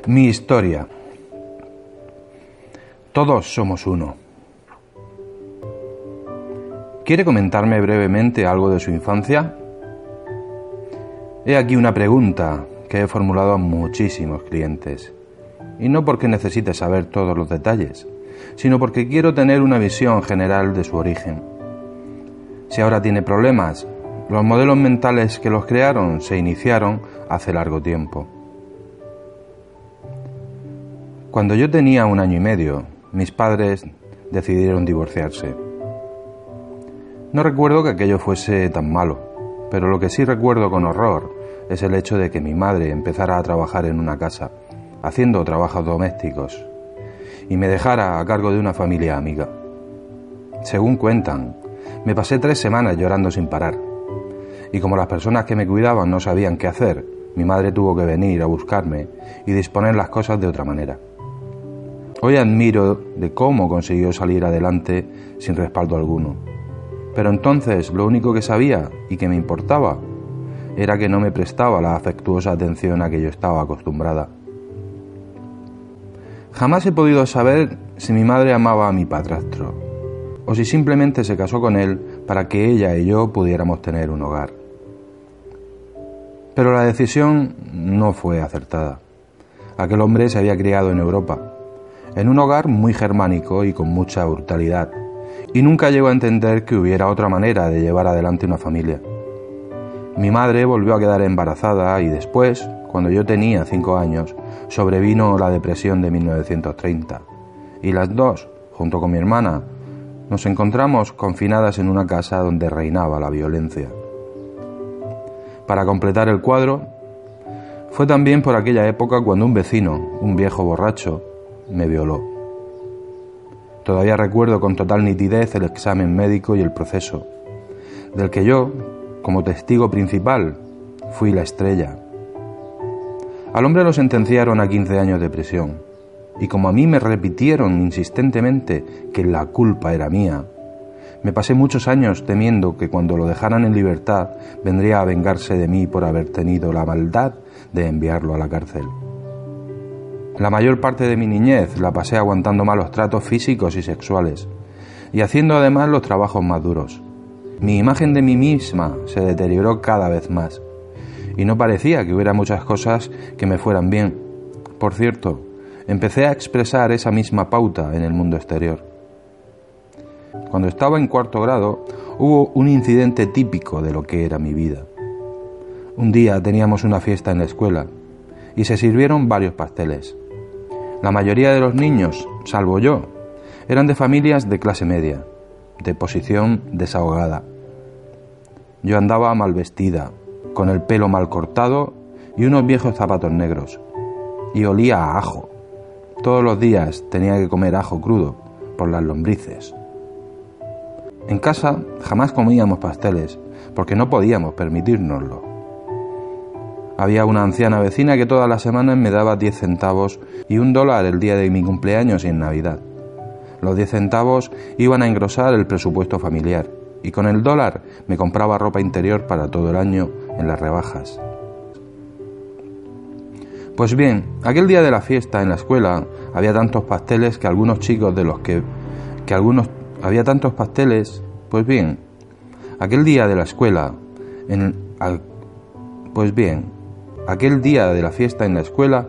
Mi historia. Todos somos uno. ¿Quiere comentarme brevemente algo de su infancia? He aquí una pregunta que he formulado a muchísimos clientes. Y no porque necesite saber todos los detalles, sino porque quiero tener una visión general de su origen. Si ahora tiene problemas, los modelos mentales que los crearon se iniciaron hace largo tiempo. Cuando yo tenía 1 año y medio, mis padres decidieron divorciarse. No recuerdo que aquello fuese tan malo, pero lo que sí recuerdo con horror es el hecho de que mi madre empezara a trabajar en una casa, haciendo trabajos domésticos, y me dejara a cargo de una familia amiga. Según cuentan, me pasé 3 semanas llorando sin parar, y como las personas que me cuidaban no sabían qué hacer, mi madre tuvo que venir a buscarme y disponer las cosas de otra manera. Hoy admiro de cómo consiguió salir adelante sin respaldo alguno, pero entonces lo único que sabía y que me importaba era que no me prestaba la afectuosa atención a que yo estaba acostumbrada. Jamás he podido saber si mi madre amaba a mi padrastro, o si simplemente se casó con él para que ella y yo pudiéramos tener un hogar. Pero la decisión no fue acertada. Aquel hombre se había criado en Europa, en un hogar muy germánico y con mucha brutalidad, y nunca llegó a entender que hubiera otra manera de llevar adelante una familia. Mi madre volvió a quedar embarazada y después, cuando yo tenía 5 años, sobrevino la depresión de 1930, y las dos, junto con mi hermana, nos encontramos confinadas en una casa donde reinaba la violencia. Para completar el cuadro, fue también por aquella época cuando un vecino, un viejo borracho, me violó. Todavía recuerdo con total nitidez el examen médico y el proceso, del que yo, como testigo principal, fui la estrella. Al hombre lo sentenciaron a 15 años de prisión, y como a mí me repitieron insistentemente que la culpa era mía, me pasé muchos años temiendo que cuando lo dejaran en libertad vendría a vengarse de mí por haber tenido la maldad de enviarlo a la cárcel. La mayor parte de mi niñez la pasé aguantando malos tratos físicos y sexuales, y haciendo además los trabajos más duros. Mi imagen de mí misma se deterioró cada vez más, y no parecía que hubiera muchas cosas que me fueran bien. Por cierto, empecé a expresar esa misma pauta en el mundo exterior. Cuando estaba en 4º grado, hubo un incidente típico de lo que era mi vida. Un día teníamos una fiesta en la escuela, y se sirvieron varios pasteles. La mayoría de los niños, salvo yo, eran de familias de clase media, de posición desahogada. Yo andaba mal vestida, con el pelo mal cortado y unos viejos zapatos negros, y olía a ajo. Todos los días tenía que comer ajo crudo, por las lombrices. En casa jamás comíamos pasteles, porque no podíamos permitírnoslo. Había una anciana vecina que todas las semanas me daba 10 centavos y $1 el día de mi cumpleaños y en Navidad. Los 10 centavos iban a engrosar el presupuesto familiar, y con el $1 me compraba ropa interior para todo el año en las rebajas. Pues bien, aquel día de la fiesta en la escuela había tantos pasteles que algunos chicos de los que había tantos pasteles, pues bien, aquel día de la escuela aquel día de la fiesta en la escuela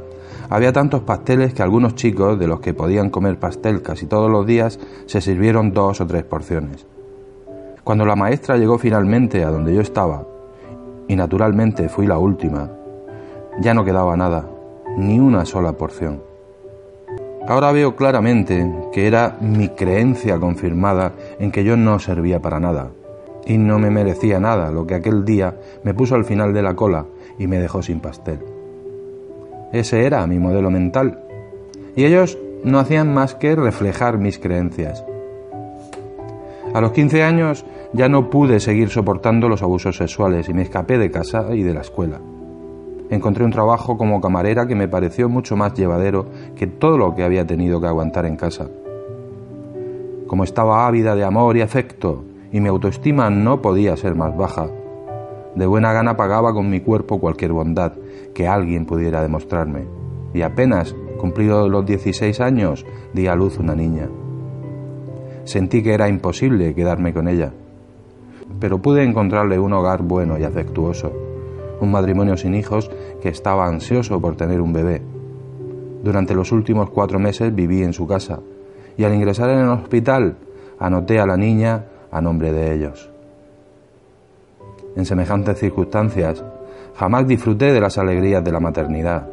había tantos pasteles que algunos chicos de los que podían comer pastel casi todos los días se sirvieron 2 o 3 porciones. Cuando la maestra llegó finalmente a donde yo estaba, y naturalmente fui la última, ya no quedaba nada, ni una sola porción. Ahora veo claramente que era mi creencia confirmada en que yo no servía para nada, y no me merecía nada lo que aquel día me puso al final de la cola y me dejó sin pastel. Ese era mi modelo mental, y ellos no hacían más que reflejar mis creencias. A los 15 años ya no pude seguir soportando los abusos sexuales y me escapé de casa y de la escuela. Encontré un trabajo como camarera que me pareció mucho más llevadero que todo lo que había tenido que aguantar en casa. Como estaba ávida de amor y afecto y mi autoestima no podía ser más baja, de buena gana pagaba con mi cuerpo cualquier bondad que alguien pudiera demostrarme, y apenas cumplidos los 16 años di a luz una niña. Sentí que era imposible quedarme con ella, pero pude encontrarle un hogar bueno y afectuoso, un matrimonio sin hijos que estaba ansioso por tener un bebé. Durante los últimos 4 meses viví en su casa y al ingresar en el hospital anoté a la niña a nombre de ellos. En semejantes circunstancias jamás disfruté de las alegrías de la maternidad.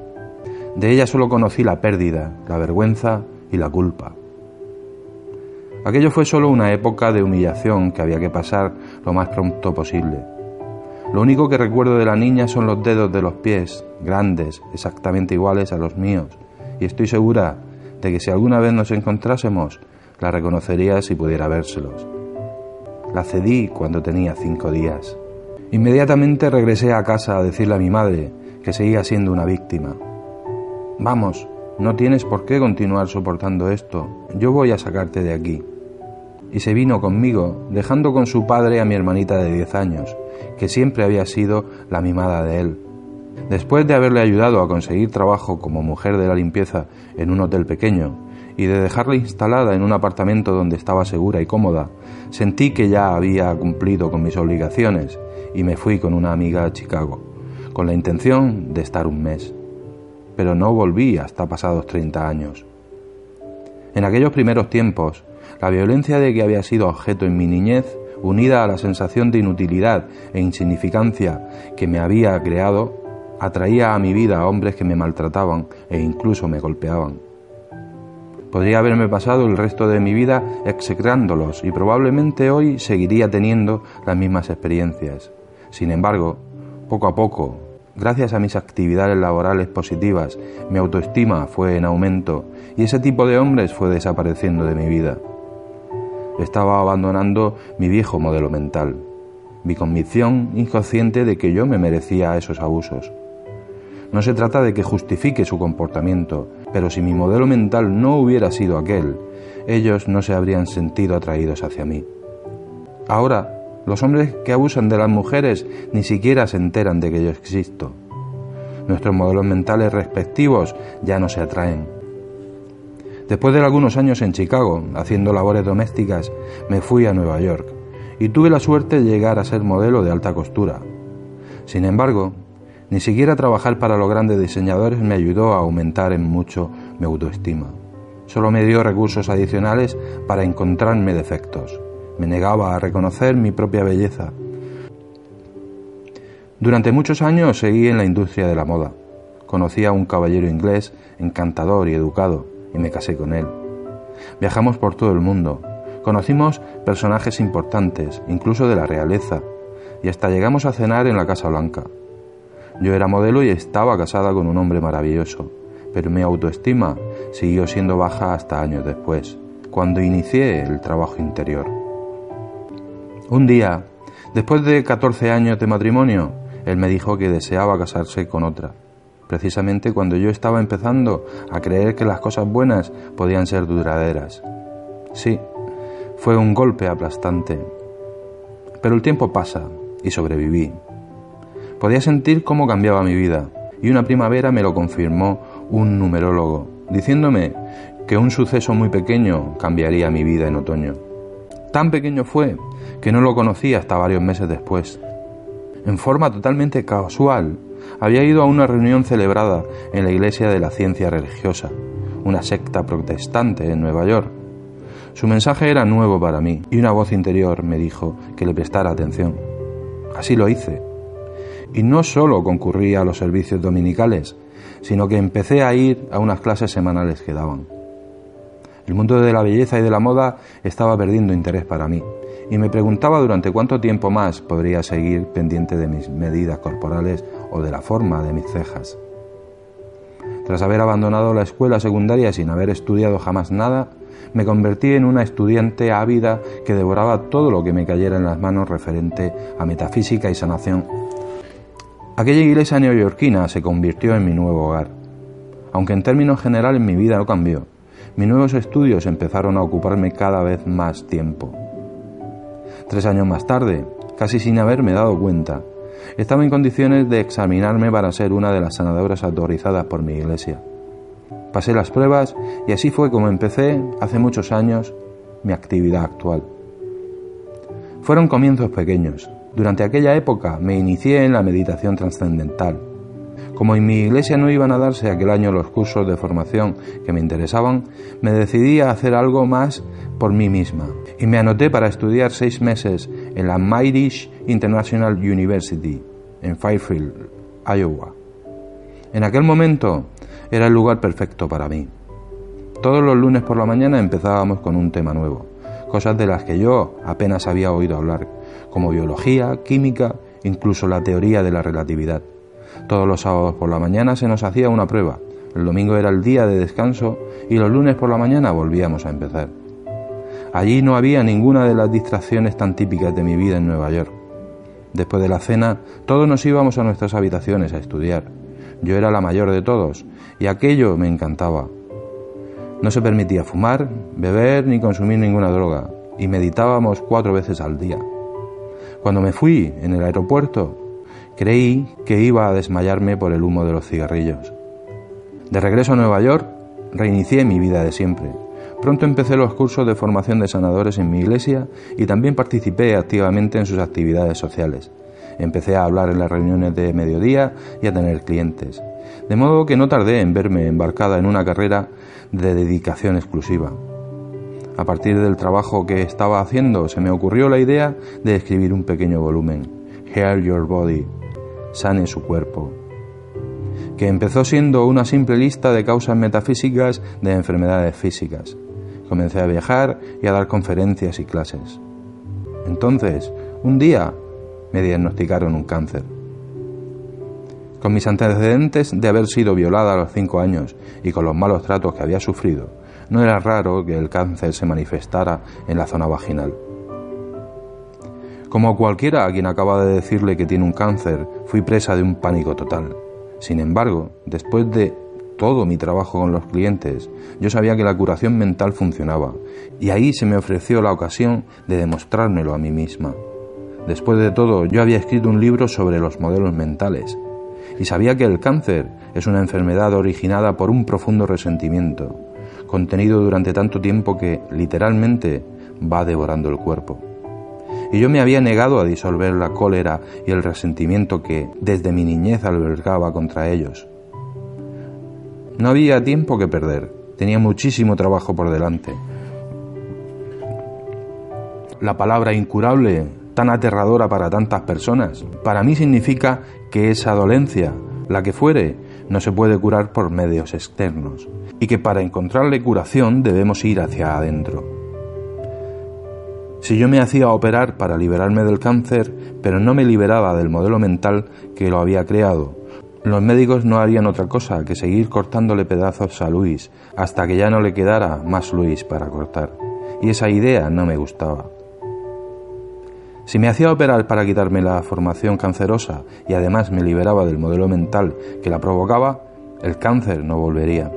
De ella solo conocí la pérdida, la vergüenza y la culpa. Aquello fue solo una época de humillación que había que pasar lo más pronto posible. Lo único que recuerdo de la niña son los dedos de los pies, grandes, exactamente iguales a los míos, y estoy segura de que si alguna vez nos encontrásemos, la reconocería si pudiera vérselos. La cedí cuando tenía 5 días. Inmediatamente regresé a casa a decirle a mi madre que seguía siendo una víctima. «Vamos, no tienes por qué continuar soportando esto, yo voy a sacarte de aquí». Y se vino conmigo, dejando con su padre a mi hermanita de 10 años, que siempre había sido la mimada de él. Después de haberle ayudado a conseguir trabajo como mujer de la limpieza en un hotel pequeño y de dejarla instalada en un apartamento donde estaba segura y cómoda, sentí que ya había cumplido con mis obligaciones y me fui con una amiga a Chicago, con la intención de estar un mes. Pero no volví hasta pasados 30 años. En aquellos primeros tiempos, la violencia de que había sido objeto en mi niñez, unida a la sensación de inutilidad e insignificancia que me había creado, atraía a mi vida a hombres que me maltrataban e incluso me golpeaban. Podría haberme pasado el resto de mi vida execrándolos y probablemente hoy seguiría teniendo las mismas experiencias. Sin embargo, poco a poco, gracias a mis actividades laborales positivas, mi autoestima fue en aumento y ese tipo de hombres fue desapareciendo de mi vida. Estaba abandonando mi viejo modelo mental, mi convicción inconsciente de que yo me merecía esos abusos. No se trata de que justifique su comportamiento, pero si mi modelo mental no hubiera sido aquel, ellos no se habrían sentido atraídos hacia mí. Ahora, los hombres que abusan de las mujeres ni siquiera se enteran de que yo existo. Nuestros modelos mentales respectivos ya no se atraen. Después de algunos años en Chicago, haciendo labores domésticas, me fui a Nueva York y tuve la suerte de llegar a ser modelo de alta costura. Sin embargo, ni siquiera trabajar para los grandes diseñadores me ayudó a aumentar en mucho mi autoestima. Solo me dio recursos adicionales para encontrarme defectos. Me negaba a reconocer mi propia belleza. Durante muchos años seguí en la industria de la moda. Conocí a un caballero inglés encantador y educado y me casé con él. Viajamos por todo el mundo. Conocimos personajes importantes, incluso de la realeza, y hasta llegamos a cenar en la Casa Blanca. Yo era modelo y estaba casada con un hombre maravilloso, pero mi autoestima siguió siendo baja hasta años después, cuando inicié el trabajo interior. Un día, después de 14 años de matrimonio, él me dijo que deseaba casarse con otra, precisamente cuando yo estaba empezando a creer que las cosas buenas podían ser duraderas. Sí, fue un golpe aplastante, pero el tiempo pasa y sobreviví. Podía sentir cómo cambiaba mi vida, y una primavera me lo confirmó un numerólogo, diciéndome que un suceso muy pequeño cambiaría mi vida en otoño. Tan pequeño fue que no lo conocí hasta varios meses después. En forma totalmente casual, había ido a una reunión celebrada en la Iglesia de la Ciencia Religiosa, una secta protestante en Nueva York. Su mensaje era nuevo para mí y una voz interior me dijo que le prestara atención. Así lo hice. Y no solo concurrí a los servicios dominicales, sino que empecé a ir a unas clases semanales que daban. El mundo de la belleza y de la moda estaba perdiendo interés para mí, y me preguntaba durante cuánto tiempo más podría seguir pendiente de mis medidas corporales o de la forma de mis cejas. Tras haber abandonado la escuela secundaria sin haber estudiado jamás nada, me convertí en una estudiante ávida que devoraba todo lo que me cayera en las manos referente a metafísica y sanación. Aquella iglesia neoyorquina se convirtió en mi nuevo hogar. Aunque en términos generales mi vida no cambió, mis nuevos estudios empezaron a ocuparme cada vez más tiempo. 3 años más tarde, casi sin haberme dado cuenta, estaba en condiciones de examinarme para ser una de las sanadoras autorizadas por mi iglesia. Pasé las pruebas y así fue como empecé, hace muchos años, mi actividad actual. Fueron comienzos pequeños. Durante aquella época me inicié en la meditación trascendental. Como en mi iglesia no iban a darse aquel año los cursos de formación que me interesaban, me decidí a hacer algo más por mí misma y me anoté para estudiar 6 meses en la Mirish International University en Fairfield, Iowa. En aquel momento era el lugar perfecto para mí. Todos los lunes por la mañana empezábamos con un tema nuevo, cosas de las que yo apenas había oído hablar, como biología, química, incluso la teoría de la relatividad. Todos los sábados por la mañana se nos hacía una prueba, el domingo era el día de descanso y los lunes por la mañana volvíamos a empezar. Allí no había ninguna de las distracciones tan típicas de mi vida en Nueva York. Después de la cena, todos nos íbamos a nuestras habitaciones a estudiar. Yo era la mayor de todos y aquello me encantaba. No se permitía fumar, beber ni consumir ninguna droga y meditábamos 4 veces al día. Cuando me fui en el aeropuerto, creí que iba a desmayarme por el humo de los cigarrillos. De regreso a Nueva York, reinicié mi vida de siempre. Pronto empecé los cursos de formación de sanadores en mi iglesia y también participé activamente en sus actividades sociales. Empecé a hablar en las reuniones de mediodía y a tener clientes. De modo que no tardé en verme embarcada en una carrera de dedicación exclusiva. A partir del trabajo que estaba haciendo, se me ocurrió la idea de escribir un pequeño volumen, Heal Your Body, Sane su cuerpo, que empezó siendo una simple lista de causas metafísicas de enfermedades físicas. Comencé a viajar y a dar conferencias y clases. Entonces, un día, me diagnosticaron un cáncer. Con mis antecedentes de haber sido violada a los 5 años y con los malos tratos que había sufrido, no era raro que el cáncer se manifestara en la zona vaginal. Como cualquiera a quien acaba de decirle que tiene un cáncer, fui presa de un pánico total. Sin embargo, después de todo mi trabajo con los clientes, yo sabía que la curación mental funcionaba, y ahí se me ofreció la ocasión de demostrármelo a mí misma. Después de todo, yo había escrito un libro sobre los modelos mentales, y sabía que el cáncer es una enfermedad originada por un profundo resentimiento, contenido durante tanto tiempo que, literalmente, va devorando el cuerpo. Y yo me había negado a disolver la cólera y el resentimiento que desde mi niñez albergaba contra ellos. No había tiempo que perder, tenía muchísimo trabajo por delante. La palabra incurable, tan aterradora para tantas personas, para mí significa que esa dolencia, la que fuere, no se puede curar por medios externos, y que para encontrarle curación debemos ir hacia adentro. Si yo me hacía operar para liberarme del cáncer, pero no me liberaba del modelo mental que lo había creado, los médicos no harían otra cosa que seguir cortándole pedazos a Luis hasta que ya no le quedara más Luis para cortar. Y esa idea no me gustaba. Si me hacía operar para quitarme la formación cancerosa y además me liberaba del modelo mental que la provocaba, el cáncer no volvería.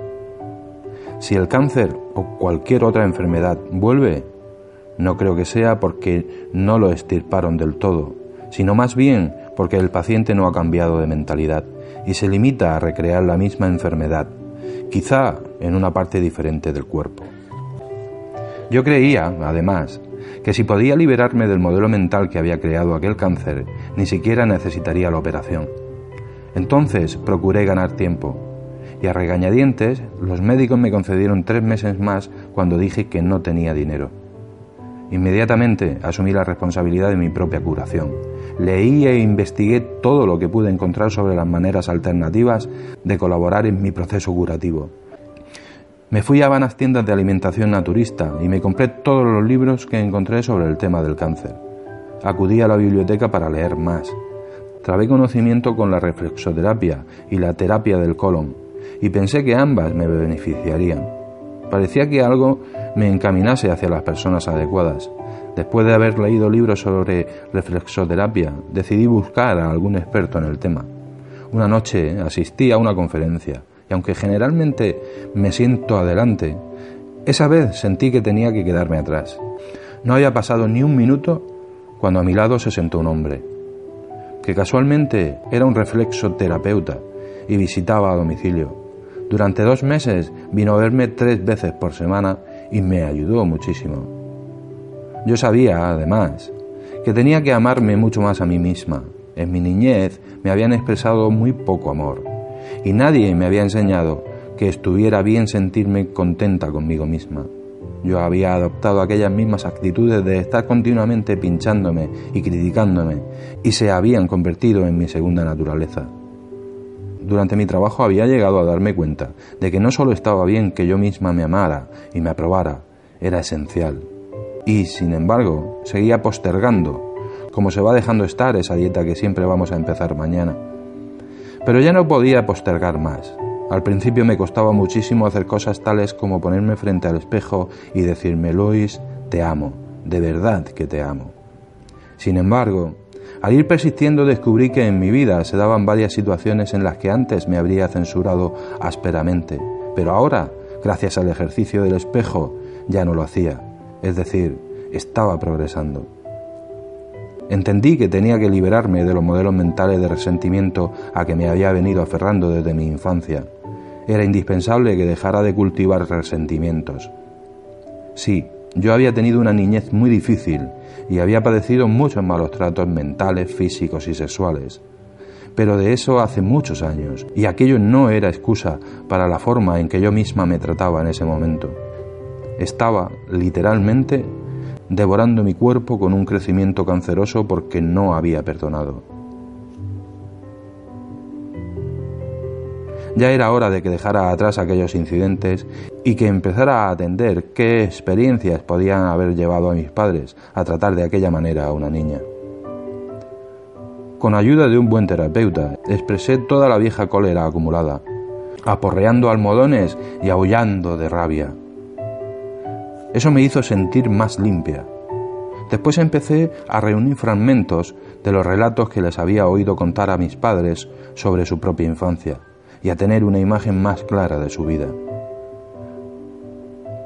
Si el cáncer o cualquier otra enfermedad vuelve, no creo que sea porque no lo extirparon del todo, sino más bien porque el paciente no ha cambiado de mentalidad y se limita a recrear la misma enfermedad, quizá en una parte diferente del cuerpo. Yo creía, además, que si podía liberarme del modelo mental que había creado aquel cáncer, ni siquiera necesitaría la operación. Entonces procuré ganar tiempo, y a regañadientes los médicos me concedieron 3 meses más cuando dije que no tenía dinero. Inmediatamente asumí la responsabilidad de mi propia curación. Leí e investigué todo lo que pude encontrar sobre las maneras alternativas de colaborar en mi proceso curativo. Me fui a vanas tiendas de alimentación naturista y me compré todos los libros que encontré sobre el tema del cáncer. Acudí a la biblioteca para leer más. Trabé conocimiento con la reflexoterapia y la terapia del colon y pensé que ambas me beneficiarían. Parecía que algo me encaminase hacia las personas adecuadas. Después de haber leído libros sobre reflexoterapia, decidí buscar a algún experto en el tema. Una noche asistí a una conferencia y aunque generalmente me siento adelante, esa vez sentí que tenía que quedarme atrás. No había pasado ni un minuto cuando a mi lado se sentó un hombre, que casualmente era un reflexoterapeuta y visitaba a domicilio. Durante 2 meses vino a verme 3 veces por semana y me ayudó muchísimo. Yo sabía, además, que tenía que amarme mucho más a mí misma. En mi niñez me habían expresado muy poco amor y nadie me había enseñado que estuviera bien sentirme contenta conmigo misma. Yo había adoptado aquellas mismas actitudes de estar continuamente pinchándome y criticándome y se habían convertido en mi segunda naturaleza. Durante mi trabajo había llegado a darme cuenta de que no solo estaba bien que yo misma me amara y me aprobara, era esencial. Y, sin embargo, seguía postergando, como se va dejando estar esa dieta que siempre vamos a empezar mañana. Pero ya no podía postergar más. Al principio me costaba muchísimo hacer cosas tales como ponerme frente al espejo y decirme: Lois, te amo, de verdad que te amo. Sin embargo, al ir persistiendo descubrí que en mi vida se daban varias situaciones en las que antes me habría censurado ásperamente, pero ahora, gracias al ejercicio del espejo, ya no lo hacía, es decir, estaba progresando. Entendí que tenía que liberarme de los modelos mentales de resentimiento a que me había venido aferrando desde mi infancia. Era indispensable que dejara de cultivar resentimientos. Sí, yo había tenido una niñez muy difícil y había padecido muchos malos tratos mentales, físicos y sexuales. Pero de eso hace muchos años, y aquello no era excusa para la forma en que yo misma me trataba en ese momento. Estaba, literalmente, devorando mi cuerpo con un crecimiento canceroso porque no había perdonado. Ya era hora de que dejara atrás aquellos incidentes y que empezara a atender qué experiencias podían haber llevado a mis padres a tratar de aquella manera a una niña. Con ayuda de un buen terapeuta, expresé toda la vieja cólera acumulada, aporreando almohadones y aullando de rabia. Eso me hizo sentir más limpia. Después empecé a reunir fragmentos de los relatos que les había oído contar a mis padres sobre su propia infancia y a tener una imagen más clara de su vida.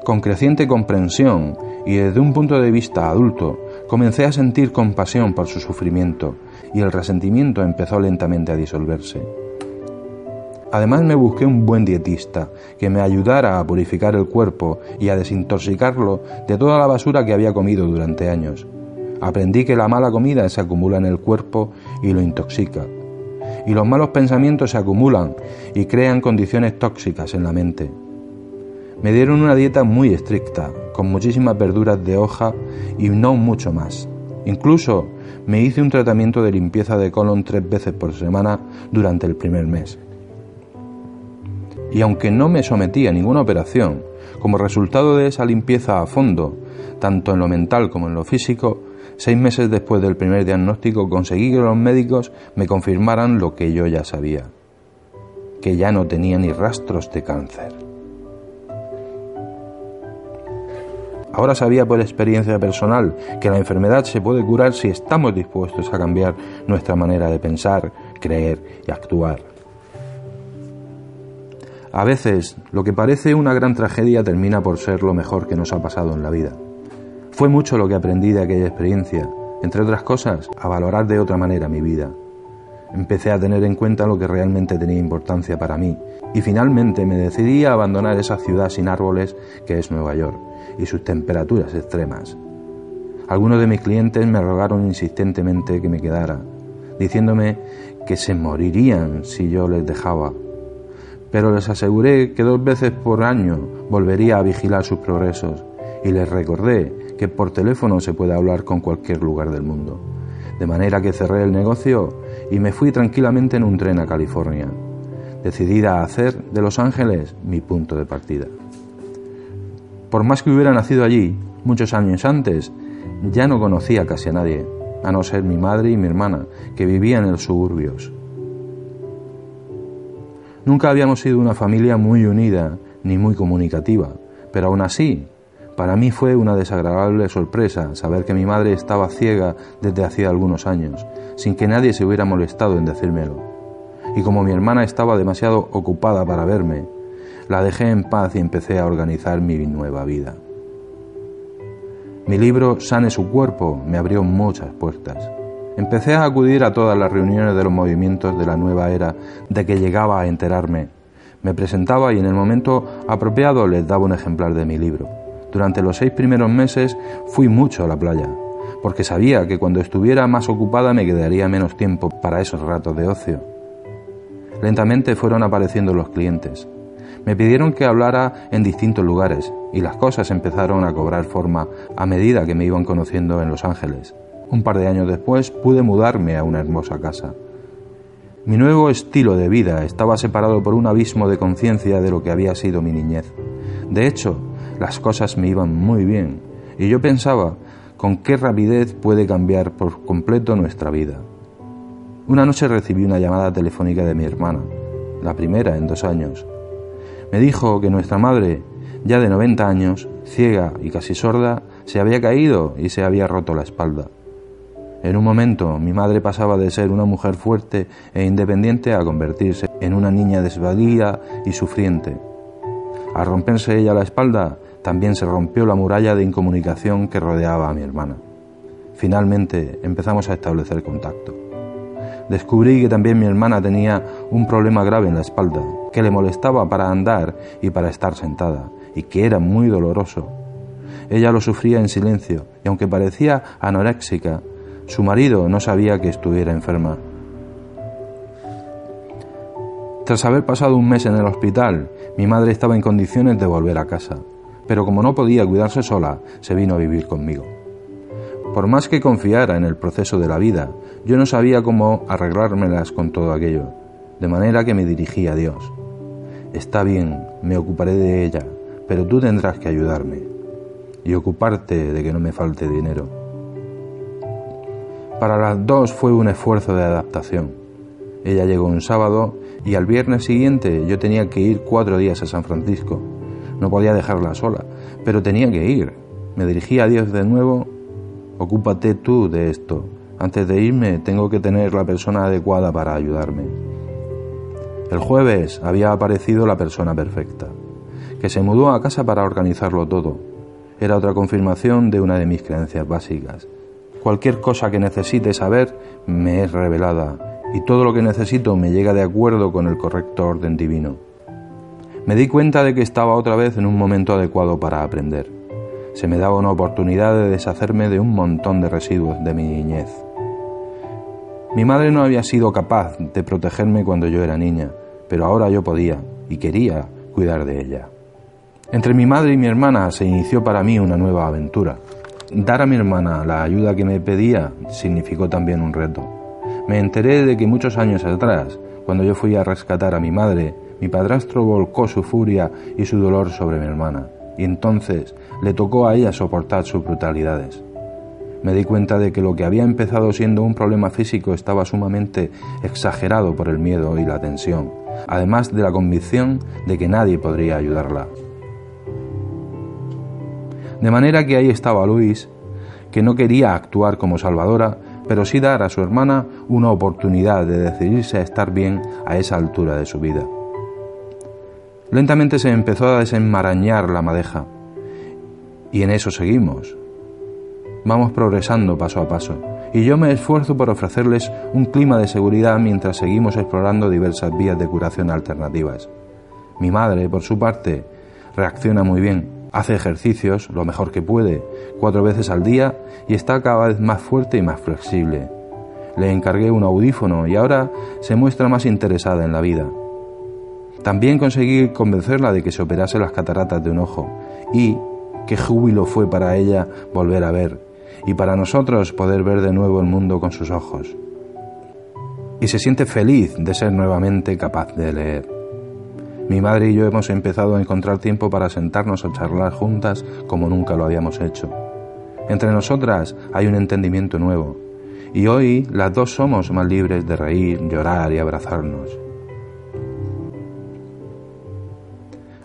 Con creciente comprensión y desde un punto de vista adulto, comencé a sentir compasión por su sufrimiento y el resentimiento empezó lentamente a disolverse. Además me busqué un buen dietista que me ayudara a purificar el cuerpo y a desintoxicarlo de toda la basura que había comido durante años. Aprendí que la mala comida se acumula en el cuerpo y lo intoxica. Y los malos pensamientos se acumulan y crean condiciones tóxicas en la mente. Me dieron una dieta muy estricta, con muchísimas verduras de hoja y no mucho más. Incluso me hice un tratamiento de limpieza de colon 3 veces por semana durante el primer mes. Y aunque no me sometí a ninguna operación, como resultado de esa limpieza a fondo, tanto en lo mental como en lo físico, 6 meses después del primer diagnóstico conseguí que los médicos me confirmaran lo que yo ya sabía, que ya no tenía ni rastros de cáncer. Ahora sabía por experiencia personal que la enfermedad se puede curar si estamos dispuestos a cambiar nuestra manera de pensar, creer y actuar. A veces, lo que parece una gran tragedia termina por ser lo mejor que nos ha pasado en la vida. Fue mucho lo que aprendí de aquella experiencia, entre otras cosas, a valorar de otra manera mi vida. Empecé a tener en cuenta lo que realmente tenía importancia para mí y finalmente me decidí a abandonar esa ciudad sin árboles que es Nueva York y sus temperaturas extremas. Algunos de mis clientes me rogaron insistentemente que me quedara, diciéndome que se morirían si yo les dejaba. Pero les aseguré que 2 veces por año volvería a vigilar sus progresos y les recordé que por teléfono se puede hablar con cualquier lugar del mundo. De manera que cerré el negocio y me fui tranquilamente en un tren a California, decidida a hacer de Los Ángeles mi punto de partida. Por más que hubiera nacido allí, muchos años antes, ya no conocía casi a nadie, a no ser mi madre y mi hermana, que vivían en los suburbios. Nunca habíamos sido una familia muy unida ni muy comunicativa, pero aún así, para mí fue una desagradable sorpresa saber que mi madre estaba ciega desde hacía algunos años, sin que nadie se hubiera molestado en decírmelo. Y como mi hermana estaba demasiado ocupada para verme, la dejé en paz y empecé a organizar mi nueva vida. Mi libro Sane su cuerpo me abrió muchas puertas. Empecé a acudir a todas las reuniones de los movimientos de la nueva era de que llegaba a enterarme, Me presentaba y en el momento apropiado les daba un ejemplar de mi libro. Durante los 6 primeros meses fui mucho a la playa, porque sabía que cuando estuviera más ocupada me quedaría menos tiempo para esos ratos de ocio. Lentamente fueron apareciendo los clientes. Me pidieron que hablara en distintos lugares y las cosas empezaron a cobrar forma a medida que me iban conociendo en Los Ángeles. Un par de años después pude mudarme a una hermosa casa. Mi nuevo estilo de vida estaba separado por un abismo de conciencia de lo que había sido mi niñez. De hecho, las cosas me iban muy bien y yo pensaba con qué rapidez puede cambiar por completo nuestra vida. Una noche recibí una llamada telefónica de mi hermana, la primera en 2 años. Me dijo que nuestra madre, ya de 90 años, ciega y casi sorda, se había caído y se había roto la espalda. En un momento, mi madre pasaba de ser una mujer fuerte e independiente a convertirse en una niña desvalida y sufriente. Al romperse ella la espalda, también se rompió la muralla de incomunicación que rodeaba a mi hermana. Finalmente, empezamos a establecer contacto. Descubrí que también mi hermana tenía un problema grave en la espalda, que le molestaba para andar y para estar sentada, y que era muy doloroso. Ella lo sufría en silencio, y aunque parecía anoréxica, su marido no sabía que estuviera enferma. Tras haber pasado un mes en el hospital, mi madre estaba en condiciones de volver a casa, pero como no podía cuidarse sola, se vino a vivir conmigo. Por más que confiara en el proceso de la vida, yo no sabía cómo arreglármelas con todo aquello, de manera que me dirigí a Dios. Está bien, me ocuparé de ella, pero tú tendrás que ayudarme y ocuparte de que no me falte dinero. Para las 2 fue un esfuerzo de adaptación. Ella llegó un sábado y al viernes siguiente yo tenía que ir 4 días a San Francisco. No podía dejarla sola, pero tenía que ir. Me dirigí a Dios de nuevo. Ocúpate tú de esto. Antes de irme tengo que tener la persona adecuada para ayudarme. El jueves había aparecido la persona perfecta, que se mudó a casa para organizarlo todo. Era otra confirmación de una de mis creencias básicas. Cualquier cosa que necesite saber me es revelada y todo lo que necesito me llega de acuerdo con el correcto orden divino. Me di cuenta de que estaba otra vez en un momento adecuado para aprender. Se me daba una oportunidad de deshacerme de un montón de residuos de mi niñez. Mi madre no había sido capaz de protegerme cuando yo era niña, pero ahora yo podía y quería cuidar de ella. Entre mi madre y mi hermana se inició para mí una nueva aventura. Dar a mi hermana la ayuda que me pedía significó también un reto. Me enteré de que muchos años atrás, cuando yo fui a rescatar a mi madre, mi padrastro volcó su furia y su dolor sobre mi hermana, y entonces le tocó a ella soportar sus brutalidades. Me di cuenta de que lo que había empezado siendo un problema físico estaba sumamente exagerado por el miedo y la tensión, además de la convicción de que nadie podría ayudarla. De manera que ahí estaba Luis, que no quería actuar como salvadora, pero sí dar a su hermana una oportunidad de decidirse a estar bien a esa altura de su vida. Lentamente se empezó a desenmarañar la madeja, y en eso seguimos. Vamos progresando paso a paso, y yo me esfuerzo por ofrecerles un clima de seguridad mientras seguimos explorando diversas vías de curación alternativas. Mi madre, por su parte, reacciona muy bien. Hace ejercicios lo mejor que puede, 4 veces al día y está cada vez más fuerte y más flexible. Le encargué un audífono y ahora se muestra más interesada en la vida. También conseguí convencerla de que se operase las cataratas de un ojo y qué júbilo fue para ella volver a ver y para nosotros poder ver de nuevo el mundo con sus ojos. Y se siente feliz de ser nuevamente capaz de leer. Mi madre y yo hemos empezado a encontrar tiempo para sentarnos a charlar juntas como nunca lo habíamos hecho. Entre nosotras hay un entendimiento nuevo, y hoy las dos somos más libres de reír, llorar y abrazarnos.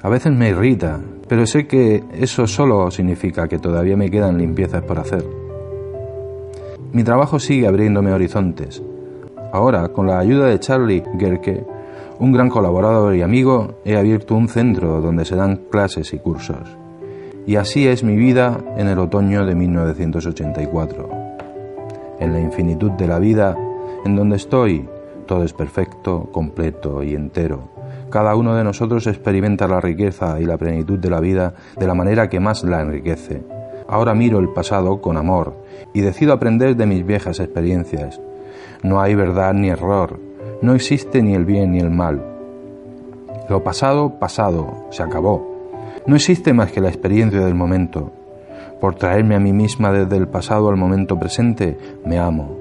A veces me irrita, pero sé que eso solo significa que todavía me quedan limpiezas por hacer. Mi trabajo sigue abriéndome horizontes. Ahora, con la ayuda de Charlie Gerke, un gran colaborador y amigo, he abierto un centro donde se dan clases y cursos. Y así es mi vida en el otoño de 1984. En la infinitud de la vida, en donde estoy, todo es perfecto, completo y entero, Cada uno de nosotros experimenta la riqueza y la plenitud de la vida de la manera que más la enriquece. Ahora miro el pasado con amor y decido aprender de mis viejas experiencias. No hay verdad ni error, no existe ni el bien ni el mal. Lo pasado, pasado, se acabó. No existe más que la experiencia del momento. Por traerme a mí misma desde el pasado al momento presente, me amo.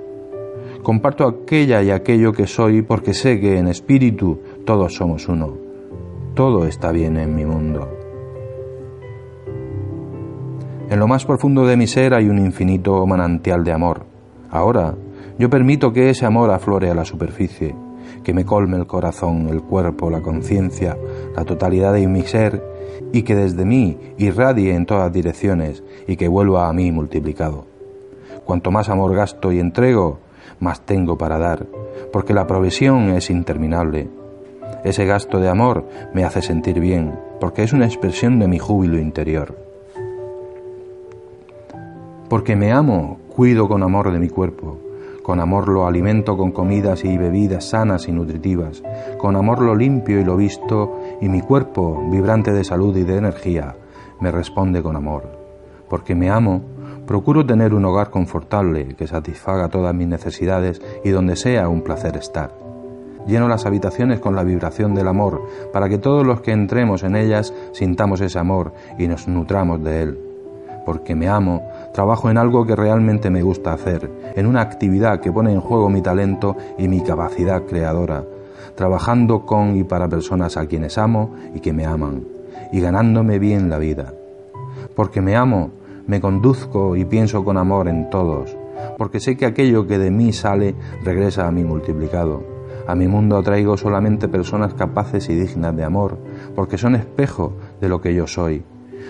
Comparto aquella y aquello que soy porque sé que en espíritu todos somos uno. Todo está bien en mi mundo. En lo más profundo de mi ser hay un infinito manantial de amor. Ahora, yo permito que ese amor aflore a la superficie, que me colme el corazón, el cuerpo, la conciencia, la totalidad de mi ser, y que desde mí irradie en todas direcciones y que vuelva a mí multiplicado. Cuanto más amor gasto y entrego, más tengo para dar, porque la provisión es interminable. Ese gasto de amor me hace sentir bien, porque es una expresión de mi júbilo interior. Porque me amo, cuido con amor de mi cuerpo. Con amor lo alimento con comidas y bebidas sanas y nutritivas. Con amor lo limpio y lo visto, y mi cuerpo, vibrante de salud y de energía, me responde con amor. Porque me amo, procuro tener un hogar confortable que satisfaga todas mis necesidades y donde sea un placer estar. Lleno las habitaciones con la vibración del amor para que todos los que entremos en ellas sintamos ese amor y nos nutramos de él. Porque me amo, trabajo en algo que realmente me gusta hacer, en una actividad que pone en juego mi talento y mi capacidad creadora, trabajando con y para personas a quienes amo y que me aman, y ganándome bien la vida. Porque me amo, me conduzco y pienso con amor en todos, porque sé que aquello que de mí sale regresa a mí multiplicado. A mi mundo atraigo solamente personas capaces y dignas de amor, porque son espejo de lo que yo soy.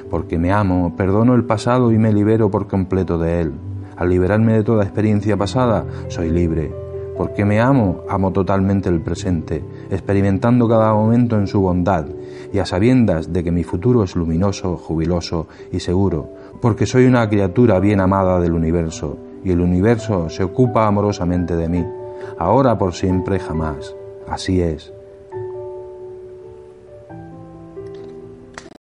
Porque me amo, perdono el pasado y me libero por completo de él. Al liberarme de toda experiencia pasada, soy libre. Porque me amo, amo totalmente el presente, experimentando cada momento en su bondad y a sabiendas de que mi futuro es luminoso, jubiloso y seguro, porque soy una criatura bien amada del universo y el universo se ocupa amorosamente de mí, ahora por siempre jamás. Así es.